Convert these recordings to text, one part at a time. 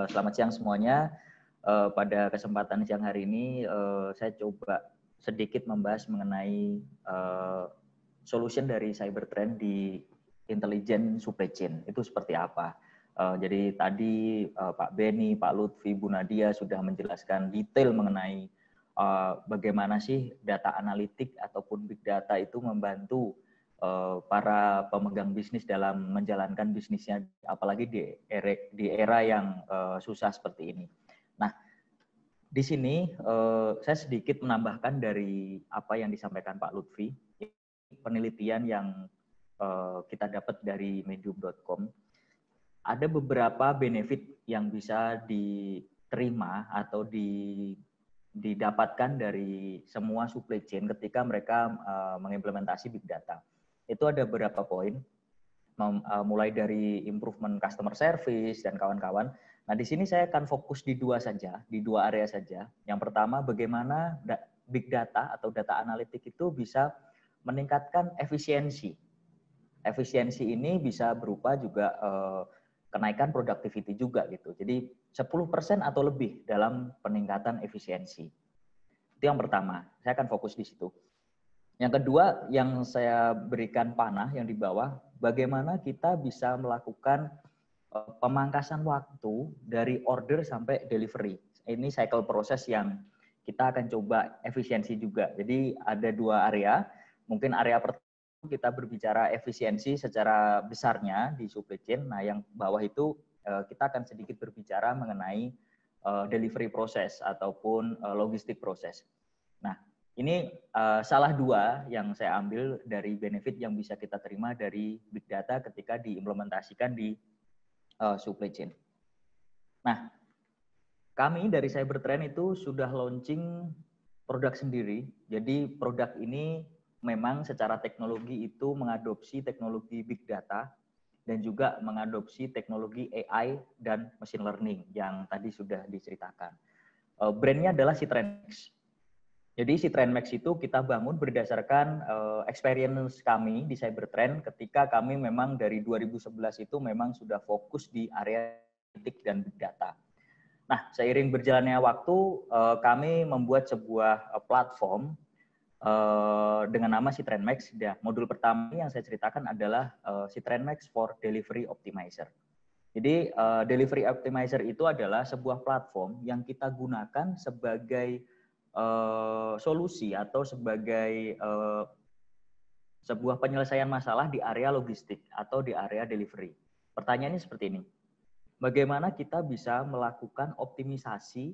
selamat siang semuanya. Pada kesempatan siang hari ini, saya coba sedikit membahas mengenai solution dari Cybertrend di intelligent supply chain. Itu seperti apa? Jadi tadi Pak Beni, Pak Lutfi, Bu Nadia sudah menjelaskan detail mengenai bagaimana sih data analitik ataupun big data itu membantu para pemegang bisnis dalam menjalankan bisnisnya, apalagi di era yang susah seperti ini. Nah, di sini saya sedikit menambahkan dari apa yang disampaikan Pak Lutfi, penelitian yang kita dapat dari medium.com. Ada beberapa benefit yang bisa diterima atau didapatkan dari semua supply chain ketika mereka mengimplementasi big data. Itu ada beberapa poin, mulai dari improvement customer service dan kawan-kawan. Nah, di sini saya akan fokus di dua area saja. Yang pertama, bagaimana big data atau data analitik itu bisa meningkatkan efisiensi. Efisiensi ini bisa berupa juga kenaikan productivity juga gitu. Jadi 10% atau lebih dalam peningkatan efisiensi. Itu yang pertama, saya akan fokus di situ. Yang kedua, yang saya berikan panah yang di bawah, bagaimana kita bisa melakukan pemangkasan waktu dari order sampai delivery. Ini cycle proses yang kita akan coba efisiensi juga. Jadi ada dua area. Mungkin area pertama kita berbicara efisiensi secara besarnya di supply chain. Nah, yang bawah itu kita akan sedikit berbicara mengenai delivery proses ataupun logistik proses. Nah, ini salah dua yang saya ambil dari benefit yang bisa kita terima dari big data ketika diimplementasikan di supply chain. Nah, kami dari Cybertrend itu sudah launching produk sendiri. Jadi produk ini memang secara teknologi itu mengadopsi teknologi big data dan juga mengadopsi teknologi AI dan machine learning yang tadi sudah diceritakan. Brandnya adalah Citrenmax. Jadi Citrenmax itu kita bangun berdasarkan experience kami di Cybertrend ketika kami memang dari 2011 itu memang sudah fokus di area analitik dan big data. Nah, seiring berjalannya waktu, kami membuat sebuah platform dengan nama Citrenmax. Modul pertama yang saya ceritakan adalah Citrenmax for Delivery Optimizer. Jadi Delivery Optimizer itu adalah sebuah platform yang kita gunakan sebagai solusi atau sebagai sebuah penyelesaian masalah di area logistik atau di area delivery. Pertanyaannya seperti ini. Bagaimana kita bisa melakukan optimisasi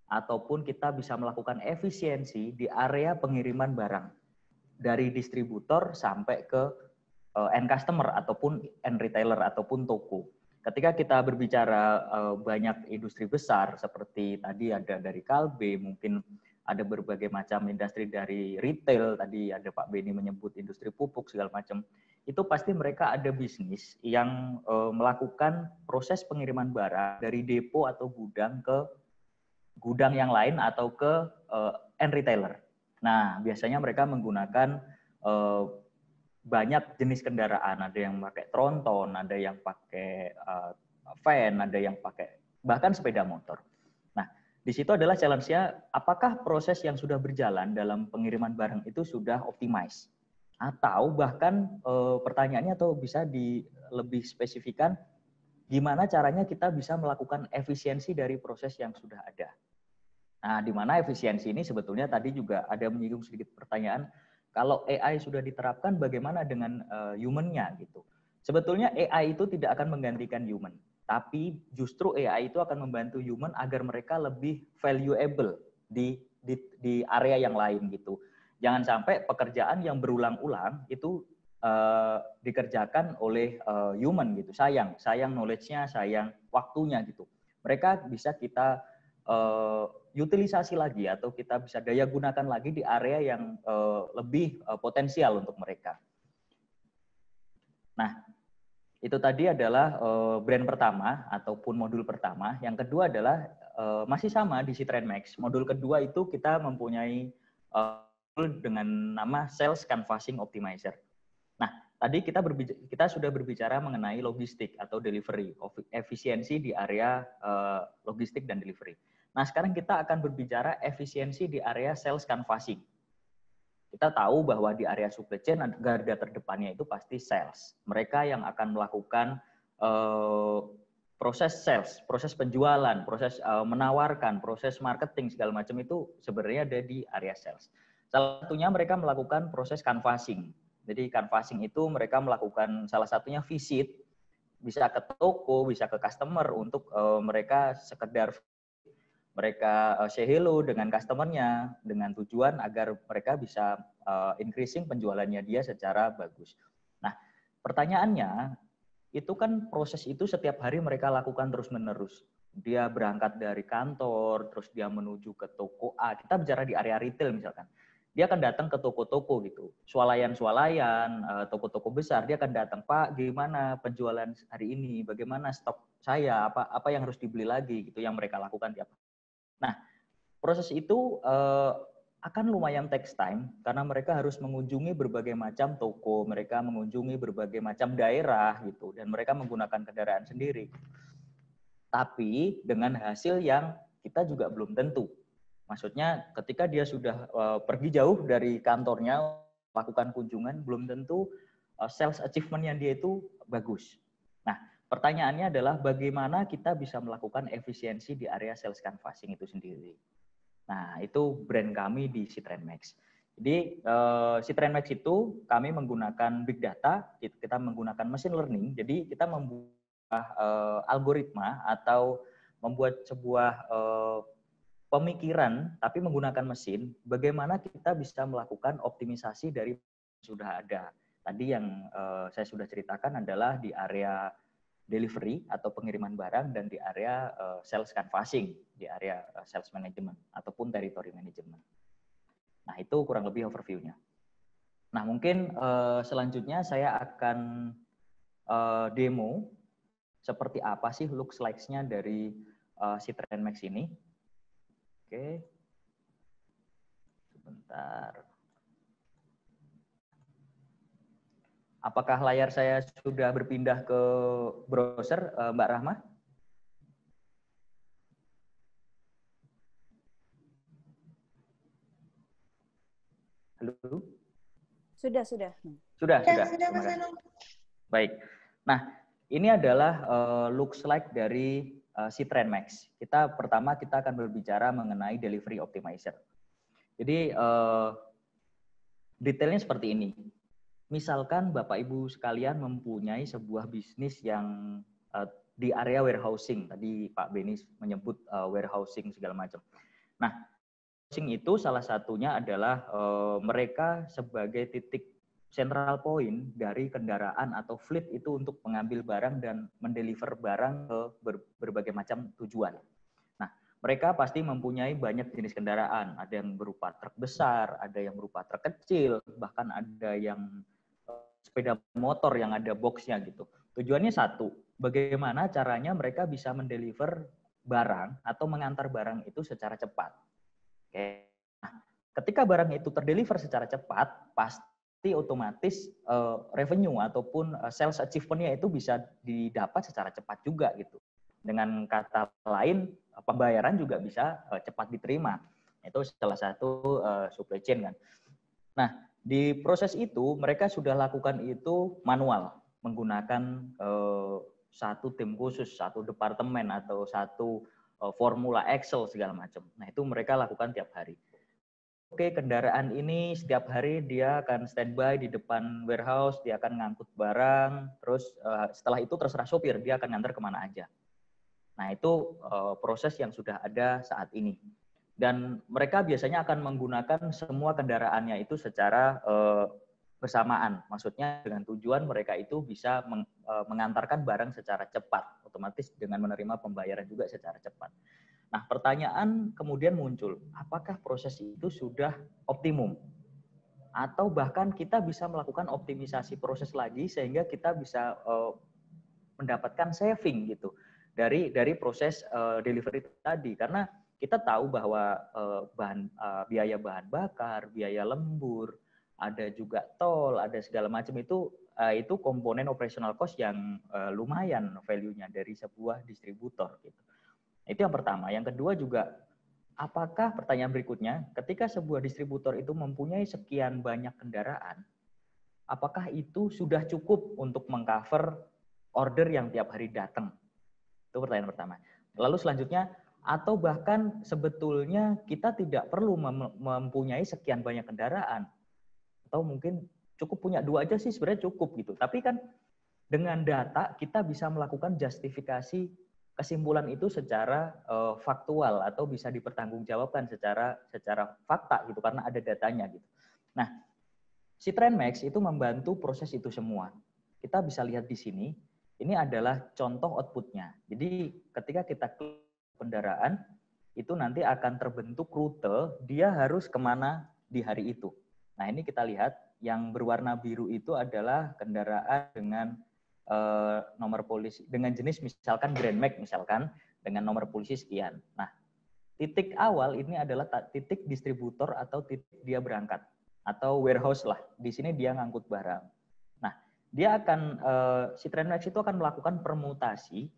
ataupun kita bisa melakukan efisiensi di area pengiriman barang dari distributor sampai ke end customer ataupun end retailer ataupun toko. Ketika kita berbicara banyak industri besar seperti tadi ada dari Kalbe, mungkin ada berbagai macam industri dari retail, tadi ada Pak Beni menyebut industri pupuk segala macam. Itu pasti mereka ada bisnis yang melakukan proses pengiriman barang dari depo atau gudang ke gudang yang lain atau ke end retailer. Nah, biasanya mereka menggunakan banyak jenis kendaraan, ada yang pakai tronton, ada yang pakai van, ada yang pakai bahkan sepeda motor. Nah, di situ adalah challenge-nya, apakah proses yang sudah berjalan dalam pengiriman barang itu sudah optimize? Atau bahkan pertanyaannya atau bisa lebih spesifikan, gimana caranya kita bisa melakukan efisiensi dari proses yang sudah ada? Nah, di mana efisiensi ini sebetulnya tadi juga ada menyinggung sedikit pertanyaan, kalau AI sudah diterapkan bagaimana dengan human-nya gitu. Sebetulnya AI itu tidak akan menggantikan human, tapi justru AI itu akan membantu human agar mereka lebih valuable di area yang lain gitu. Jangan sampai pekerjaan yang berulang-ulang itu dikerjakan oleh human gitu. Sayang knowledge-nya, sayang waktunya gitu. Mereka bisa kita utilisasi lagi atau kita bisa daya gunakan lagi di area yang lebih potensial untuk mereka. Nah, itu tadi adalah brand pertama ataupun modul pertama. Yang kedua adalah masih sama di Citrenmax. Modul kedua itu kita mempunyai dengan nama Sales Canvassing Optimizer. Nah, tadi kita sudah berbicara mengenai logistik atau delivery, efisiensi di area logistik dan delivery. Nah, sekarang kita akan berbicara efisiensi di area sales canvassing. Kita tahu bahwa di area supply chain garda terdepannya itu pasti sales. Mereka yang akan melakukan proses sales, proses penjualan, proses menawarkan, proses marketing segala macam itu sebenarnya ada di area sales. Salah satunya mereka melakukan proses canvassing. Jadi canvassing itu mereka melakukan salah satunya visit, bisa ke toko, bisa ke customer untuk mereka sekedar mereka say hello dengan customernya dengan tujuan agar mereka bisa increasing penjualannya dia secara bagus. Nah, pertanyaannya itu kan proses itu setiap hari mereka lakukan terus-menerus. Dia berangkat dari kantor, terus dia menuju ke toko A. Kita bicara di area retail misalkan. Dia akan datang ke toko-toko gitu. Swalayan-swalayan, toko-toko besar, dia akan datang, "Pak, gimana penjualan hari ini? Bagaimana stok saya? Apa yang harus dibeli lagi?" gitu yang mereka lakukan tiap hari. Nah, proses itu akan lumayan takes time karena mereka harus mengunjungi berbagai macam toko, mereka mengunjungi berbagai macam daerah gitu, dan mereka menggunakan kendaraan sendiri. Tapi dengan hasil yang kita juga belum tentu. Maksudnya ketika dia sudah pergi jauh dari kantornya lakukan kunjungan, belum tentu sales achievement-nya dia itu bagus. Nah, pertanyaannya adalah bagaimana kita bisa melakukan efisiensi di area sales canvassing itu sendiri. Nah, itu brand kami di Citrenmax. Jadi, Citrenmax itu kami menggunakan big data, kita menggunakan machine learning, jadi kita membuat algoritma atau membuat sebuah pemikiran, tapi menggunakan mesin, bagaimana kita bisa melakukan optimisasi dari sudah ada. Tadi yang saya sudah ceritakan adalah di area delivery atau pengiriman barang dan di area sales canvassing, di area sales management ataupun territory management. Nah, itu kurang lebih overview-nya. Nah, mungkin selanjutnya saya akan demo seperti apa sih look slides-nya dari Citrenmax ini. Oke. Sebentar. Apakah layar saya sudah berpindah ke browser, Mbak Rahma? Halo? Sudah. Sudah. Terima kasih. Baik. Nah, ini adalah looks like dari Citrenmax. Pertama kita akan berbicara mengenai delivery optimizer. Jadi detailnya seperti ini. Misalkan Bapak Ibu sekalian mempunyai sebuah bisnis yang di area warehousing. Tadi Pak Beni menyebut warehousing segala macam. Nah, warehousing itu salah satunya adalah mereka sebagai titik central point dari kendaraan atau fleet itu untuk mengambil barang dan mendeliver barang ke berbagai macam tujuan. Nah, mereka pasti mempunyai banyak jenis kendaraan. Ada yang berupa truk besar, ada yang berupa truk kecil, bahkan ada yang sepeda motor yang ada boxnya gitu. Tujuannya satu, bagaimana caranya mereka bisa mendeliver barang atau mengantar barang itu secara cepat. Oke. Nah, ketika barang itu terdeliver secara cepat, pasti otomatis revenue ataupun sales achievement-nya itu bisa didapat secara cepat juga gitu. Dengan kata lain, pembayaran juga bisa cepat diterima. Itu salah satu supply chain kan. Nah, di proses itu mereka sudah lakukan itu manual menggunakan satu tim khusus, satu departemen atau satu formula Excel segala macam. Nah, itu mereka lakukan tiap hari. Oke, kendaraan ini setiap hari dia akan standby di depan warehouse, dia akan ngangkut barang, terus setelah itu terserah sopir, dia akan ngantar kemana aja. Nah, itu proses yang sudah ada saat ini. Dan mereka biasanya akan menggunakan semua kendaraannya itu secara bersamaan. Maksudnya dengan tujuan mereka itu bisa mengantarkan barang secara cepat, otomatis dengan menerima pembayaran juga secara cepat. Nah, pertanyaan kemudian muncul, apakah proses itu sudah optimum? Atau bahkan kita bisa melakukan optimisasi proses lagi sehingga kita bisa mendapatkan saving gitu dari proses delivery tadi, karena kita tahu bahwa biaya bahan bakar, biaya lembur, ada juga tol, ada segala macam itu itu komponen operational cost yang lumayan value-nya dari sebuah distributor gitu. Itu yang pertama. Yang kedua juga, apakah pertanyaan berikutnya, ketika sebuah distributor itu mempunyai sekian banyak kendaraan, apakah itu sudah cukup untuk mengcover order yang tiap hari datang? Itu pertanyaan pertama. Lalu selanjutnya, atau bahkan sebetulnya kita tidak perlu mempunyai sekian banyak kendaraan, atau mungkin cukup punya 2 aja sih sebenarnya cukup gitu. Tapi kan dengan data kita bisa melakukan justifikasi kesimpulan itu secara faktual atau bisa dipertanggungjawabkan secara fakta gitu karena ada datanya gitu. Nah, si TrendMax itu membantu proses itu semua. Kita bisa lihat di sini, ini adalah contoh outputnya. Jadi ketika kita klik kendaraan, itu nanti akan terbentuk rute, dia harus kemana di hari itu. Nah ini kita lihat, yang berwarna biru itu adalah kendaraan dengan nomor polisi, dengan jenis misalkan Grand Max misalkan, dengan nomor polisi sekian. Nah, titik awal ini adalah titik distributor atau titik dia berangkat, atau warehouse lah. Di sini dia ngangkut barang. Nah, dia akan si TrendMax itu akan melakukan permutasi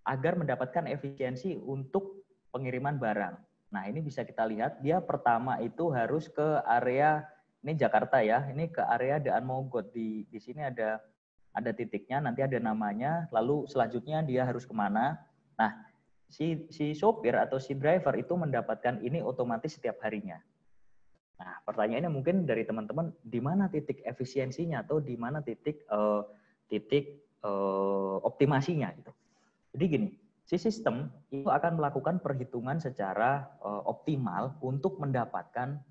agar mendapatkan efisiensi untuk pengiriman barang. Nah, ini bisa kita lihat, dia pertama itu harus ke area, ini Jakarta ya, ini ke area Daan Mogot. Di sini ada titiknya, nanti ada namanya, lalu selanjutnya dia harus kemana. Nah, si sopir atau si driver itu mendapatkan ini otomatis setiap harinya. Nah, pertanyaannya mungkin dari teman-teman, di mana titik efisiensinya atau di mana titik optimasinya gitu. Jadi gini, si sistem itu akan melakukan perhitungan secara optimal untuk mendapatkan,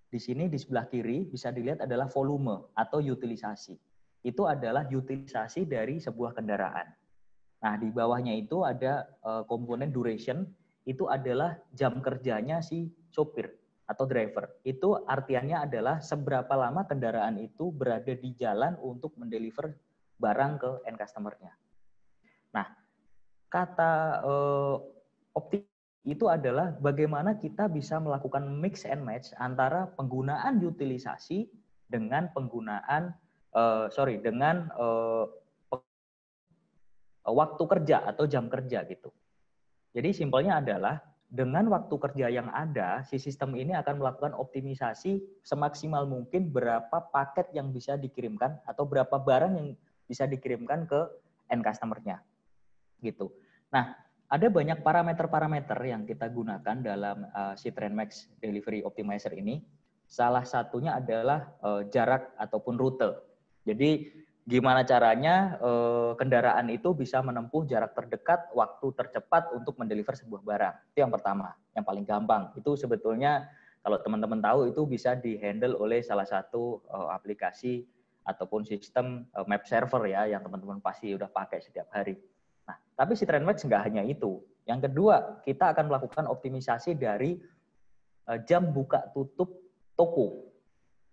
di sini di sebelah kiri bisa dilihat adalah volume atau utilisasi. Itu adalah utilisasi dari sebuah kendaraan. Nah, di bawahnya itu ada komponen duration, itu adalah jam kerjanya si sopir atau driver. Itu artiannya adalah seberapa lama kendaraan itu berada di jalan untuk mendeliver barang ke end customer-nya. Nah, kata optimal itu adalah bagaimana kita bisa melakukan mix and match antara penggunaan utilisasi dengan penggunaan waktu kerja atau jam kerja gitu. Jadi simpelnya adalah dengan waktu kerja yang ada, si sistem ini akan melakukan optimisasi semaksimal mungkin berapa paket yang bisa dikirimkan atau berapa barang yang bisa dikirimkan ke end customer-nya. Gitu. Nah, ada banyak parameter-parameter yang kita gunakan dalam si TrendMax Delivery Optimizer ini. Salah satunya adalah jarak ataupun rute. Jadi gimana caranya kendaraan itu bisa menempuh jarak terdekat, waktu tercepat untuk mendeliver sebuah barang. Itu yang pertama, yang paling gampang. Itu sebetulnya kalau teman-teman tahu itu bisa dihandle oleh salah satu aplikasi ataupun sistem map server ya, yang teman-teman pasti udah pakai setiap hari. Nah, tapi si TrendMax nggak hanya itu. Yang kedua, kita akan melakukan optimisasi dari jam buka tutup toko.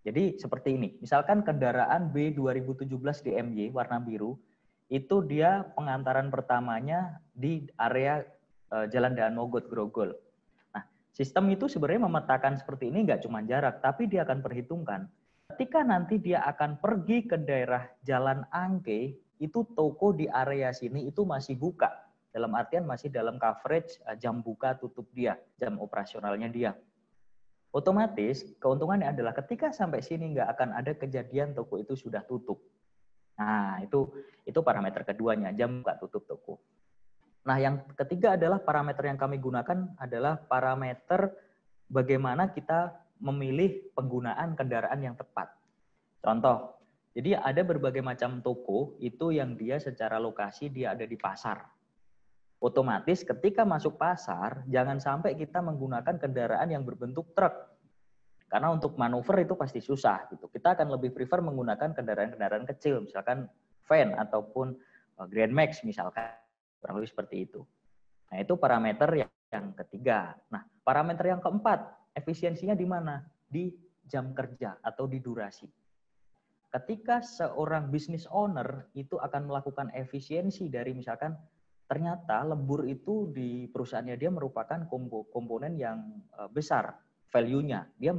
Jadi seperti ini, misalkan kendaraan B2017 DMY warna biru, itu dia pengantaran pertamanya di area Jalan Daan Mogot Grogol. Nah, sistem itu sebenarnya memetakan seperti ini nggak cuma jarak, tapi dia akan perhitungkan. Ketika nanti dia akan pergi ke daerah Jalan Angke, itu toko di area sini itu masih buka. Dalam artian masih dalam coverage jam buka tutup dia, jam operasionalnya dia. Otomatis keuntungannya adalah ketika sampai sini nggak akan ada kejadian toko itu sudah tutup. Nah, itu parameter keduanya, jam buka tutup toko. Nah, yang ketiga adalah parameter yang kami gunakan adalah parameter bagaimana kita memilih penggunaan kendaraan yang tepat. Contoh, jadi ada berbagai macam toko itu yang dia secara lokasi dia ada di pasar. Otomatis ketika masuk pasar, jangan sampai kita menggunakan kendaraan yang berbentuk truk. Karena untuk manuver itu pasti susah gitu. Kita akan lebih prefer menggunakan kendaraan-kendaraan kecil, misalkan van ataupun Grand Max misalkan, kurang lebih seperti itu. Nah, itu parameter yang ketiga. Nah, parameter yang keempat, efisiensinya di mana? Di jam kerja atau di durasi. Ketika seorang business owner itu akan melakukan efisiensi dari misalkan ternyata lembur itu di perusahaannya dia merupakan komponen yang besar value-nya. Dia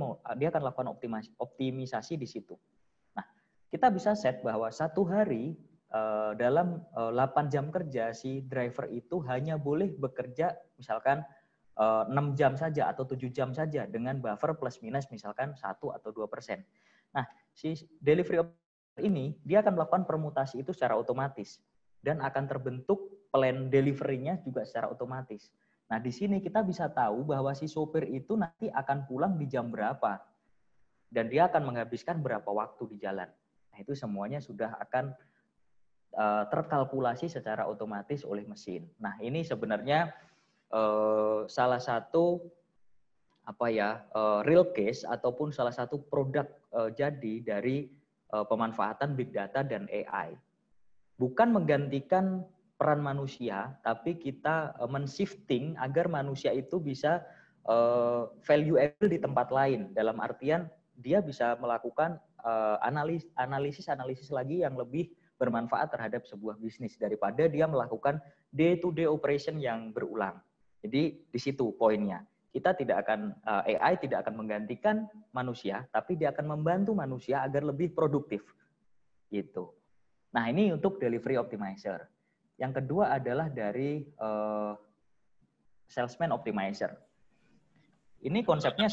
akan lakukan optimisasi di situ. Nah, kita bisa set bahwa satu hari dalam 8 jam kerja si driver itu hanya boleh bekerja misalkan 6 jam saja atau 7 jam saja dengan buffer plus minus misalkan 1 atau 2%. Nah, si delivery optimizer ini dia akan melakukan permutasi itu secara otomatis dan akan terbentuk plan delivery-nya juga secara otomatis. Nah, di sini kita bisa tahu bahwa si sopir itu nanti akan pulang di jam berapa dan dia akan menghabiskan berapa waktu di jalan. Nah, itu semuanya sudah akan terkalkulasi secara otomatis oleh mesin. Nah, ini sebenarnya salah satu real case ataupun salah satu produk jadi dari pemanfaatan big data dan AI. Bukan menggantikan peran manusia, tapi kita men-shifting agar manusia itu bisa valuable di tempat lain. Dalam artian dia bisa melakukan analisis lagi yang lebih bermanfaat terhadap sebuah bisnis daripada dia melakukan day-to-day operation yang berulang. Jadi di situ poinnya. Kita tidak akan AI tidak akan menggantikan manusia, tapi dia akan membantu manusia agar lebih produktif. Gitu. Nah, ini untuk delivery optimizer. Yang kedua adalah dari salesman optimizer. Ini konsepnya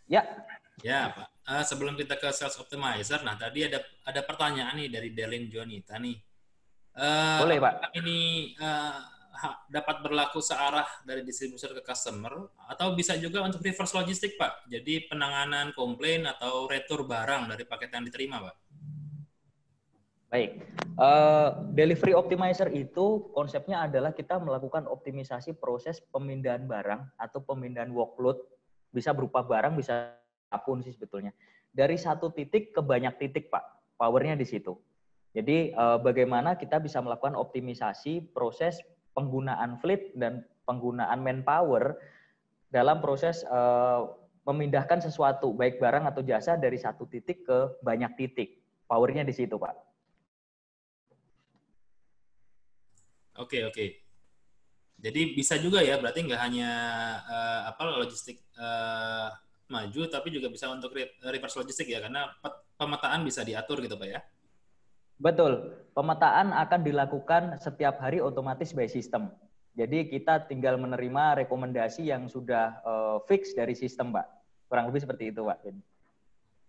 ya. Ya, Pak. Sebelum kita ke sales optimizer, nah tadi ada pertanyaan nih dari Delin Jonita nih. Boleh, Pak. Ini dapat berlaku searah dari distributor ke customer atau bisa juga untuk reverse logistik, Pak. Jadi penanganan komplain atau retur barang dari paket yang diterima, Pak. Baik, delivery optimizer itu konsepnya adalah kita melakukan optimisasi proses pemindahan barang atau pemindahan workload, bisa berupa barang, bisa apapun sih sebetulnya. Dari satu titik ke banyak titik, Pak. Powernya di situ. Jadi bagaimana kita bisa melakukan optimisasi proses penggunaan fleet dan penggunaan manpower dalam proses memindahkan sesuatu, baik barang atau jasa dari satu titik ke banyak titik. Powernya di situ, Pak. Oke. Jadi bisa juga ya, berarti nggak hanya logistik maju, tapi juga bisa untuk reverse logistik ya, karena pemetaan bisa diatur gitu, Pak ya? Betul, pemetaan akan dilakukan setiap hari otomatis by system. Jadi kita tinggal menerima rekomendasi yang sudah fix dari sistem, Pak. Kurang lebih seperti itu, Pak.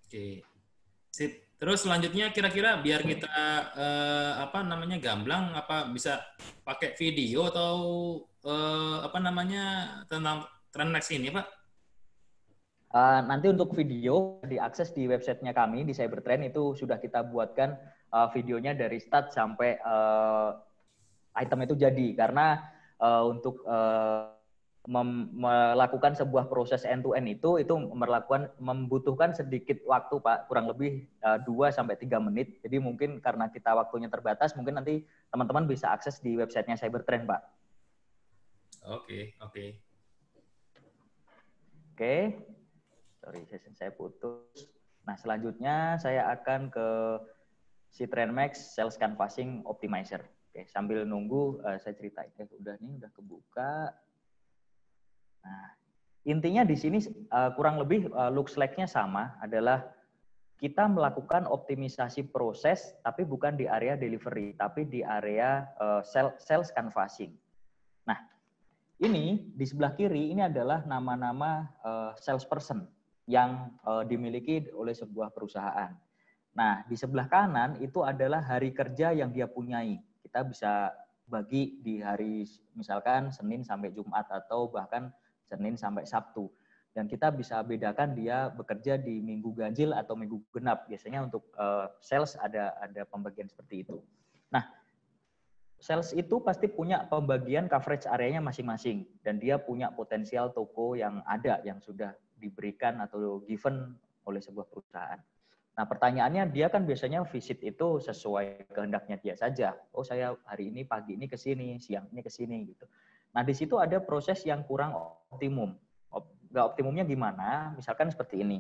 Oke. Sip. Terus selanjutnya kira-kira biar kita gamblang, bisa pakai video atau tentang Trendmax ini, Pak? Nanti untuk video diakses di websitenya kami di Cybertrend, itu sudah kita buatkan videonya dari start sampai item itu jadi, karena untuk melakukan sebuah proses end to end itu membutuhkan sedikit waktu, Pak, kurang lebih 2-3 menit. Jadi mungkin karena kita waktunya terbatas, mungkin nanti teman-teman bisa akses di websitenya Cybertrend, Pak. Oke. Sorry, session saya putus. Nah, selanjutnya saya akan ke si Trendmax Sales Canvassing Optimizer. Oke, sambil nunggu saya ceritain. Udah kebuka. Nah, intinya di sini kurang lebih looks like-nya sama, adalah kita melakukan optimisasi proses, tapi bukan di area delivery, tapi di area sales canvassing. Nah, ini di sebelah kiri ini adalah nama-nama salesperson yang dimiliki oleh sebuah perusahaan. Nah, di sebelah kanan itu adalah hari kerja yang dia punyai. Kita bisa bagi di hari misalkan Senin sampai Jumat atau bahkan Senin sampai Sabtu. Dan kita bisa bedakan dia bekerja di minggu ganjil atau minggu genap. Biasanya untuk sales ada pembagian seperti itu. Nah, sales itu pasti punya pembagian coverage areanya masing-masing. Dan dia punya potensial toko yang ada, yang sudah diberikan atau given oleh sebuah perusahaan. Nah, pertanyaannya, dia kan biasanya visit itu sesuai kehendaknya dia saja. Oh, saya hari ini pagi ini ke sini, siang ini ke sini gitu. Nah, di situ ada proses yang kurang optimum. Nggak optimumnya gimana? Misalkan seperti ini.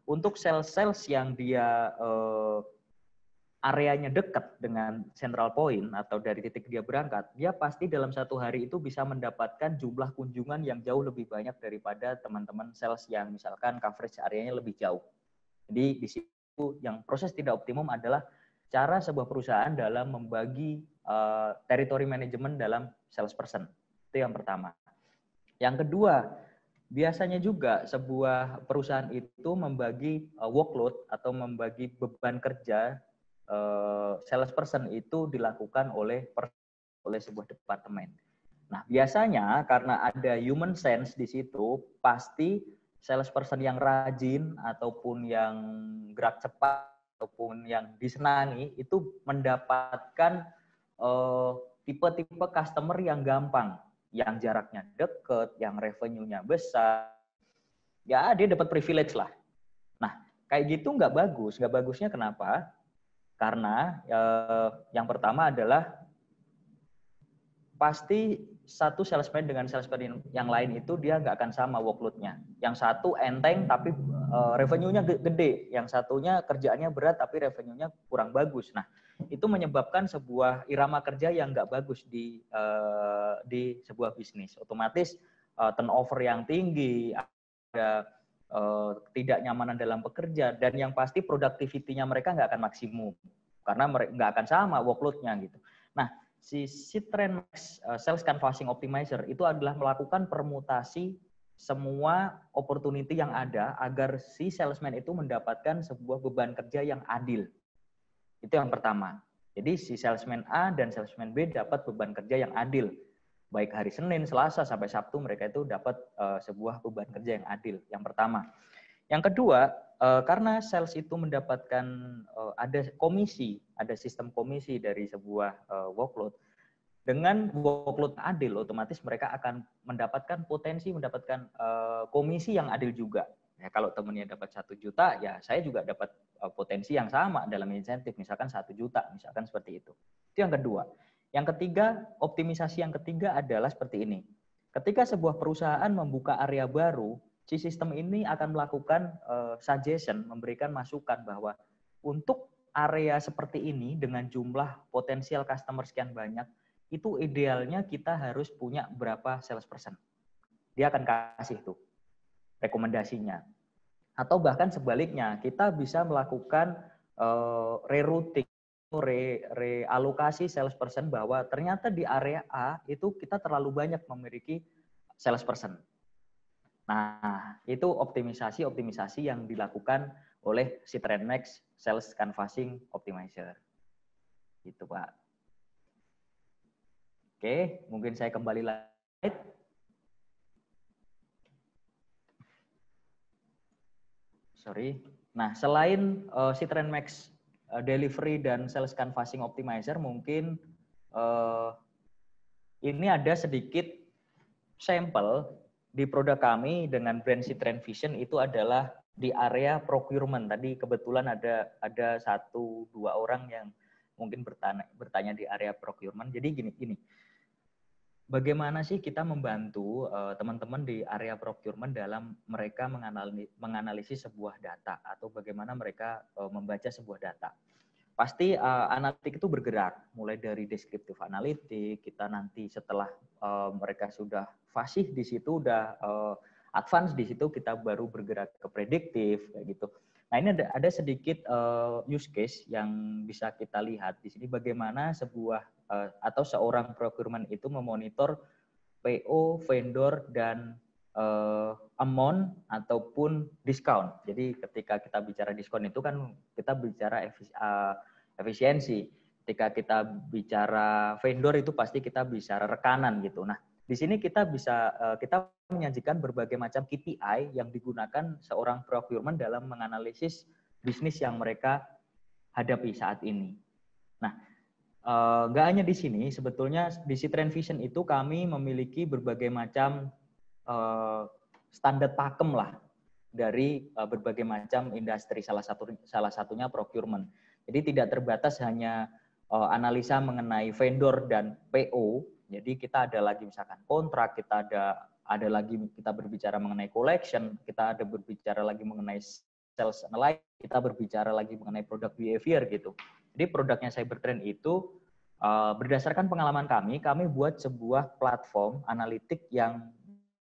Untuk sales yang dia areanya dekat dengan central point atau dari titik dia berangkat, dia pasti dalam satu hari itu bisa mendapatkan jumlah kunjungan yang jauh lebih banyak daripada teman-teman sales yang misalkan coverage areanya lebih jauh. Jadi di situ yang proses tidak optimum adalah cara sebuah perusahaan dalam membagi territory management dalam salesperson. Itu yang pertama. Yang kedua, biasanya juga sebuah perusahaan itu membagi workload atau membagi beban kerja salesperson itu dilakukan oleh sebuah departemen. Nah, biasanya karena ada human sense di situ, pasti salesperson yang rajin ataupun yang gerak cepat ataupun yang disenangi itu mendapatkan tipe-tipe customer yang gampang, yang jaraknya deket, yang revenue-nya besar, ya dia dapat privilege lah. Nah, kayak gitu nggak bagus. Nggak bagusnya kenapa? Karena yang pertama adalah pasti satu salesman dengan salesman yang lain itu dia nggak akan sama workload-nya. Yang satu enteng tapi revenue-nya gede. Yang satunya kerjaannya berat tapi revenue-nya kurang bagus. Nah, itu menyebabkan sebuah irama kerja yang nggak bagus di sebuah bisnis. Otomatis turnover yang tinggi, ada ketidaknyamanan dalam bekerja, dan yang pasti productivity-nya mereka nggak akan maksimum. Karena mereka nggak akan sama workload-nya gitu. Nah, si Citrenmax Sales Canvassing Optimizer itu adalah melakukan permutasi semua opportunity yang ada agar si salesman itu mendapatkan sebuah beban kerja yang adil. Itu yang pertama. Jadi si salesman A dan salesman B dapat beban kerja yang adil. Baik hari Senin, Selasa, sampai Sabtu mereka itu dapat sebuah beban kerja yang adil. Yang pertama. Yang kedua, karena sales itu mendapatkan ada komisi, ada sistem komisi dari sebuah workload. Dengan workload adil, otomatis mereka akan mendapatkan potensi, mendapatkan komisi yang adil juga. Ya, kalau temennya dapat 1 juta, ya saya juga dapat potensi yang sama dalam insentif, misalkan 1 juta, misalkan seperti itu. Itu yang kedua. Yang ketiga, optimisasi yang ketiga adalah seperti ini. Ketika sebuah perusahaan membuka area baru, si sistem ini akan melakukan suggestion, memberikan masukan bahwa untuk area seperti ini dengan jumlah potensial customer sekian banyak, itu idealnya kita harus punya berapa salesperson. Dia akan kasih tuh rekomendasinya. Atau bahkan sebaliknya, kita bisa melakukan rerouting, realokasi salesperson bahwa ternyata di area A itu kita terlalu banyak memiliki salesperson. Nah, itu optimisasi yang dilakukan oleh Citrenmax Sales Canvassing Optimizer. Gitu, Pak. Oke, mungkin saya kembali lagi. Sorry. Nah, selain Citrenmax Delivery dan Sales Canvassing Optimizer, mungkin ini ada sedikit sampel di produk kami dengan brand Citrenvision itu adalah di area procurement. Tadi kebetulan ada 1-2 orang yang mungkin bertanya di area procurement. Jadi gini. Bagaimana sih kita membantu teman-teman di area procurement dalam mereka menganalisis sebuah data atau bagaimana mereka membaca sebuah data? Pasti analitik itu bergerak, mulai dari deskriptif analitik, kita nanti setelah mereka sudah fasih di situ, udah advance di situ, kita baru bergerak ke prediktif, kayak gitu. Nah, ini ada sedikit use case yang bisa kita lihat di sini bagaimana sebuah atau seorang procurement itu memonitor PO, vendor, dan amount ataupun diskon. Jadi ketika kita bicara diskon itu kan kita bicara efisiensi. Ketika kita bicara vendor itu pasti kita bicara rekanan gitu. Nah, di sini kita bisa kita menyajikan berbagai macam KPI yang digunakan seorang procurement dalam menganalisis bisnis yang mereka hadapi saat ini. Nah, nggak hanya di sini, sebetulnya di Citrenvision itu kami memiliki berbagai macam standar pakem lah dari berbagai macam industri, salah satunya procurement. Jadi tidak terbatas hanya analisa mengenai vendor dan PO. Jadi kita ada lagi misalkan kontrak, kita ada lagi kita berbicara mengenai collection, kita ada berbicara lagi mengenai sales analytics, kita berbicara lagi mengenai product behavior gitu. Jadi produknya Cybertrend itu berdasarkan pengalaman kami buat sebuah platform analitik yang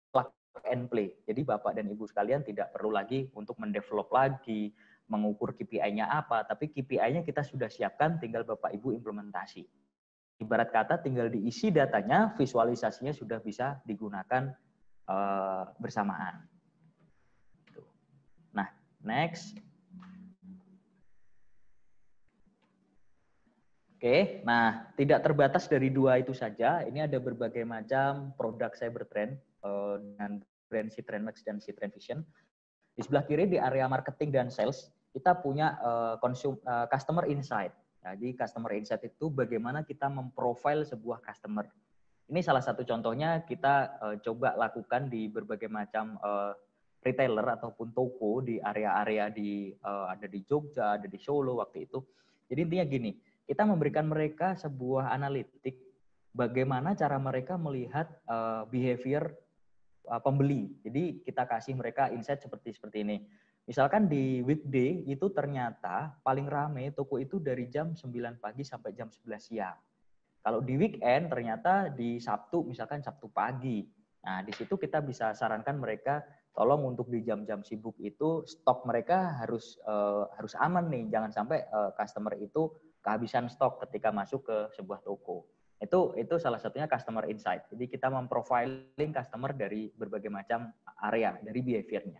plug and play. Jadi Bapak dan Ibu sekalian tidak perlu lagi untuk mendevelop lagi, mengukur KPI-nya apa, tapi KPI-nya kita sudah siapkan, tinggal Bapak Ibu implementasi. Ibarat kata tinggal diisi datanya, visualisasinya sudah bisa digunakan bersamaan. Nah, next. Oke, nah tidak terbatas dari dua itu saja. Ini ada berbagai macam produk Cybertrend dengan brand Citrenmax dan Citren Vision. Di sebelah kiri di area marketing dan sales, kita punya customer insight. Jadi customer insight itu bagaimana kita memprofile sebuah customer. Ini salah satu contohnya kita coba lakukan di berbagai macam retailer ataupun toko di area-area ada di Jogja, ada di Solo waktu itu. Jadi intinya gini, kita memberikan mereka sebuah analitik bagaimana cara mereka melihat behavior pembeli. Jadi kita kasih mereka insight seperti ini. Misalkan di weekday itu ternyata paling ramai toko itu dari jam 9 pagi sampai jam 11 siang. Kalau di weekend ternyata di Sabtu, misalkan Sabtu pagi. Nah, di situ kita bisa sarankan mereka, tolong untuk di jam-jam sibuk itu stok mereka harus aman nih, jangan sampai customer itu kehabisan stok ketika masuk ke sebuah toko. Itu salah satunya customer insight. Jadi kita memprofiling customer dari berbagai macam area, dari behavior-nya.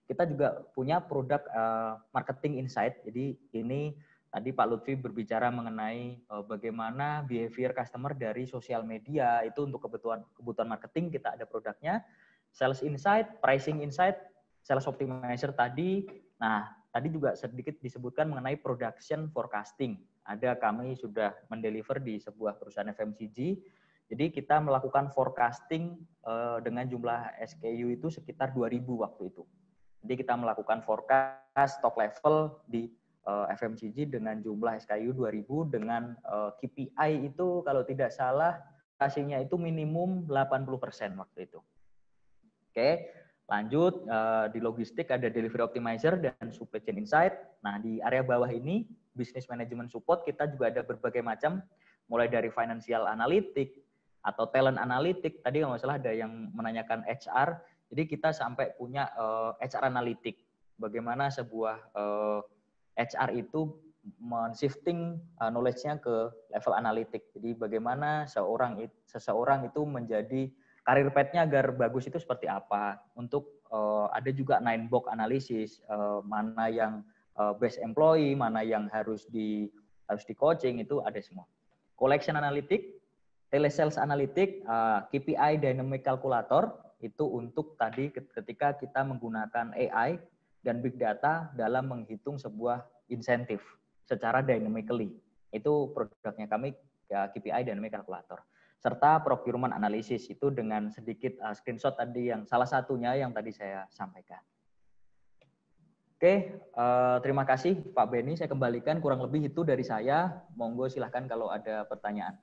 Kita juga punya produk marketing insight. Jadi ini tadi Pak Lutfi berbicara mengenai bagaimana behavior customer dari sosial media. Itu untuk kebutuhan marketing kita ada produknya. Sales insight, pricing insight, sales optimizer tadi. Nah, tadi juga sedikit disebutkan mengenai production forecasting. Ada kami sudah mendeliver di sebuah perusahaan FMCG. Jadi kita melakukan forecasting dengan jumlah SKU itu sekitar 2.000 waktu itu. Jadi kita melakukan forecast stock level di FMCG dengan jumlah SKU 2.000 dengan KPI itu kalau tidak salah hasilnya itu minimum 80% waktu itu. Oke, lanjut di logistik ada delivery optimizer dan supply chain insight. Nah, di area bawah ini business management support kita juga ada berbagai macam, mulai dari financial analytic atau talent analytic. Tadi kalau nggak salah ada yang menanyakan HR, jadi kita sampai punya HR analytic. Bagaimana sebuah HR itu men-shifting knowledge-nya ke level analitik. Jadi bagaimana seseorang itu menjadi karir path-nya agar bagus itu seperti apa. Untuk ada juga 9-box analisis, mana yang best employee, mana yang harus di coaching, itu ada semua. Collection analytic, telesales analytic, KPI dynamic calculator, itu untuk tadi ketika kita menggunakan AI dan big data dalam menghitung sebuah insentif secara dynamically. Itu produknya kami, KPI dynamic calculator. Serta procurement analysis, itu dengan sedikit screenshot tadi yang salah satunya yang tadi saya sampaikan. Oke, terima kasih Pak Benny. Saya kembalikan kurang lebih itu dari saya. Monggo silahkan kalau ada pertanyaan.